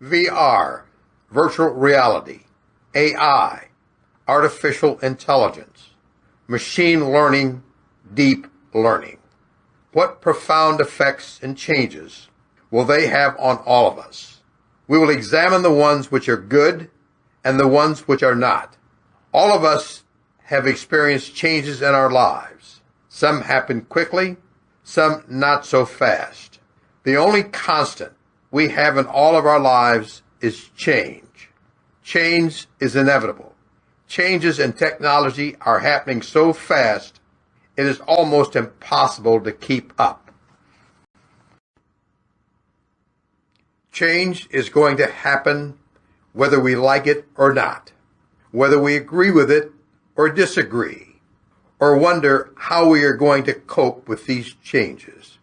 VR, virtual reality, AI, artificial intelligence, machine learning, deep learning. What profound effects and changes will they have on all of us? We will examine the ones which are good and the ones which are not. All of us have experienced changes in our lives. Some happen quickly, some not so fast. The only constant we have in all of our lives is change. Change is inevitable. Changes in technology are happening so fast, it is almost impossible to keep up. Change is going to happen whether we like it or not, whether we agree with it or disagree, or wonder how we are going to cope with these changes.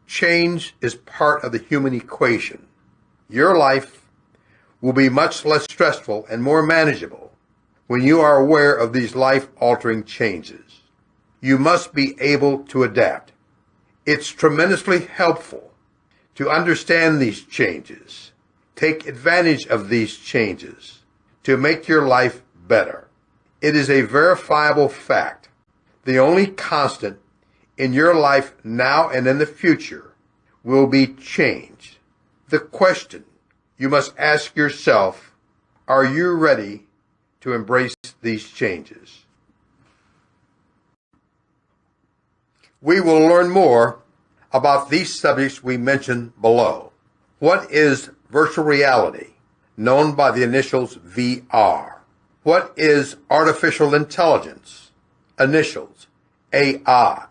Change is part of the human equation. Your life will be much less stressful and more manageable when you are aware of these life-altering changes. You must be able to adapt. It's tremendously helpful to understand these changes, take advantage of these changes to make your life better. It is a verifiable fact. The only constant in your life now and in the future will be change. The question you must ask yourself, are you ready to embrace these changes? We will learn more about these subjects we mentioned below. What is virtual reality, known by the initials VR? What is artificial intelligence, initials AI?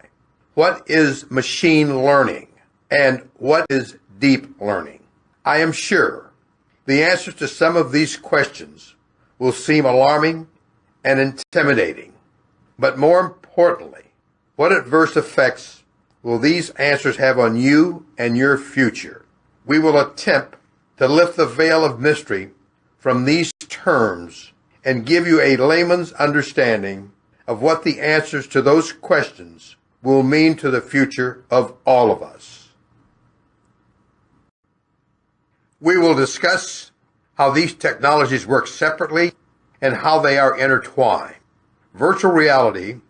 What is machine learning? And what is deep learning? I am sure the answers to some of these questions will seem alarming and intimidating. But more importantly, what adverse effects will these answers have on you and your future? We will attempt to lift the veil of mystery from these terms and give you a layman's understanding of what the answers to those questions will mean to the future of all of us. We will discuss how these technologies work separately and how they are intertwined. Virtual reality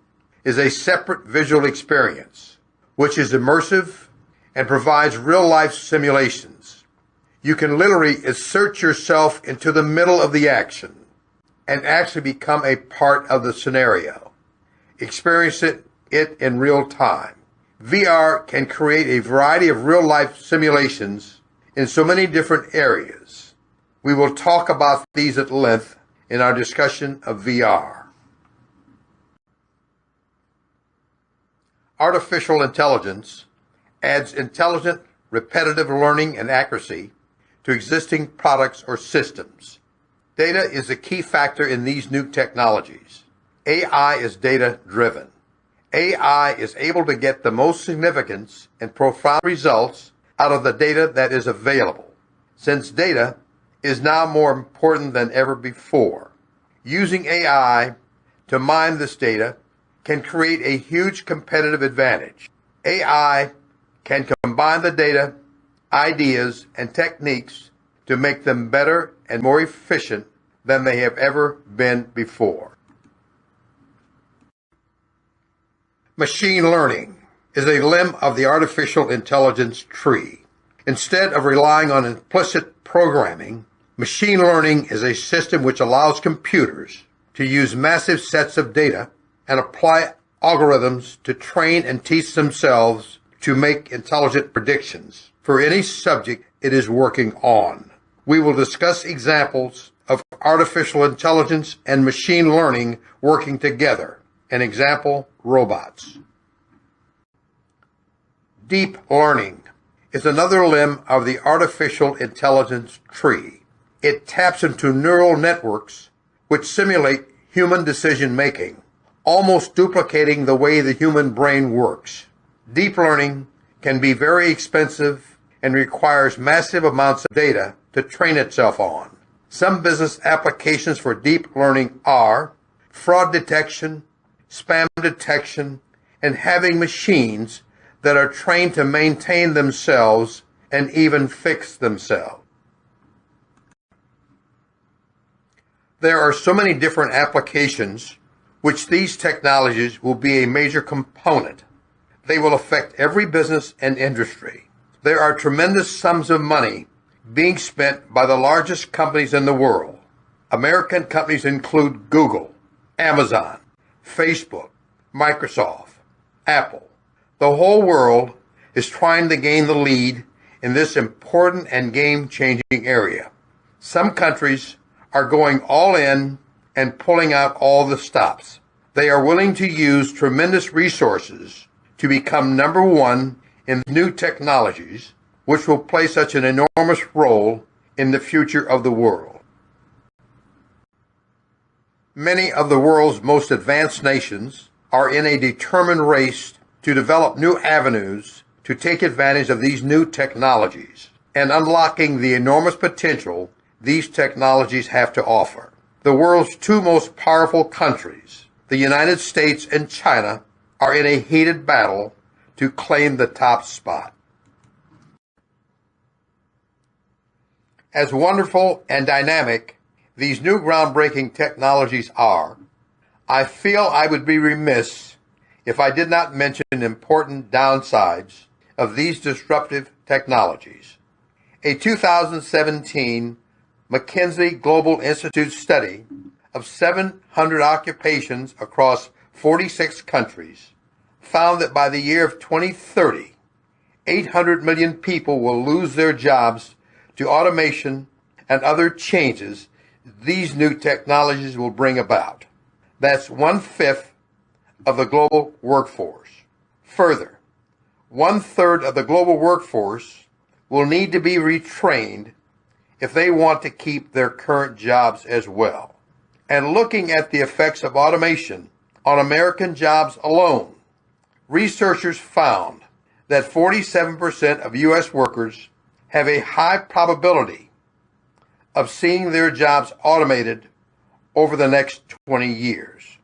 is a separate visual experience, which is immersive and provides real-life simulations. You can literally insert yourself into the middle of the action and actually become a part of the scenario. Experience it in real time. VR can create a variety of real-life simulations in so many different areas. We will talk about these at length in our discussion of VR. Artificial intelligence adds intelligent, repetitive learning and accuracy to existing products or systems. Data is a key factor in these new technologies. AI is data-driven. AI is able to get the most significance and profound results out of the data that is available, since data is now more important than ever before. Using AI to mine this data can create a huge competitive advantage. AI can combine the data, ideas, and techniques to make them better and more efficient than they have ever been before. Machine learning is a limb of the artificial intelligence tree. Instead of relying on implicit programming, machine learning is a system which allows computers to use massive sets of data and apply algorithms to train and teach themselves to make intelligent predictions for any subject it is working on. We will discuss examples of artificial intelligence and machine learning working together. An example, robots. Deep learning is another limb of the artificial intelligence tree. It taps into neural networks which simulate human decision-making, almost duplicating the way the human brain works. Deep learning can be very expensive and requires massive amounts of data to train itself on. Some business applications for deep learning are fraud detection, spam detection, and having machines that are trained to maintain themselves and even fix themselves. There are so many different applications which these technologies will be a major component. They will affect every business and industry. There are tremendous sums of money being spent by the largest companies in the world. American companies include Google, Amazon, Facebook, Microsoft, Apple. The whole world is trying to gain the lead in this important and game-changing area. Some countries are going all in and pulling out all the stops. They are willing to use tremendous resources to become number one in new technologies, which will play such an enormous role in the future of the world. Many of the world's most advanced nations are in a determined race to develop new avenues to take advantage of these new technologies and unlocking the enormous potential these technologies have to offer. The world's two most powerful countries, the United States and China, are in a heated battle to claim the top spot. As wonderful and dynamic these new groundbreaking technologies are, I feel I would be remiss if I did not mention important downsides of these disruptive technologies. A 2017 McKinsey Global Institute study of 700 occupations across 46 countries found that by the year of 2030, 800 million people will lose their jobs to automation and other changes these new technologies will bring about. That's 1/5 of the global workforce. Further, 1/3 of the global workforce will need to be retrained if they want to keep their current jobs as well. And looking at the effects of automation on American jobs alone, researchers found that 47% of U.S. workers have a high probability of seeing their jobs automated over the next 20 years.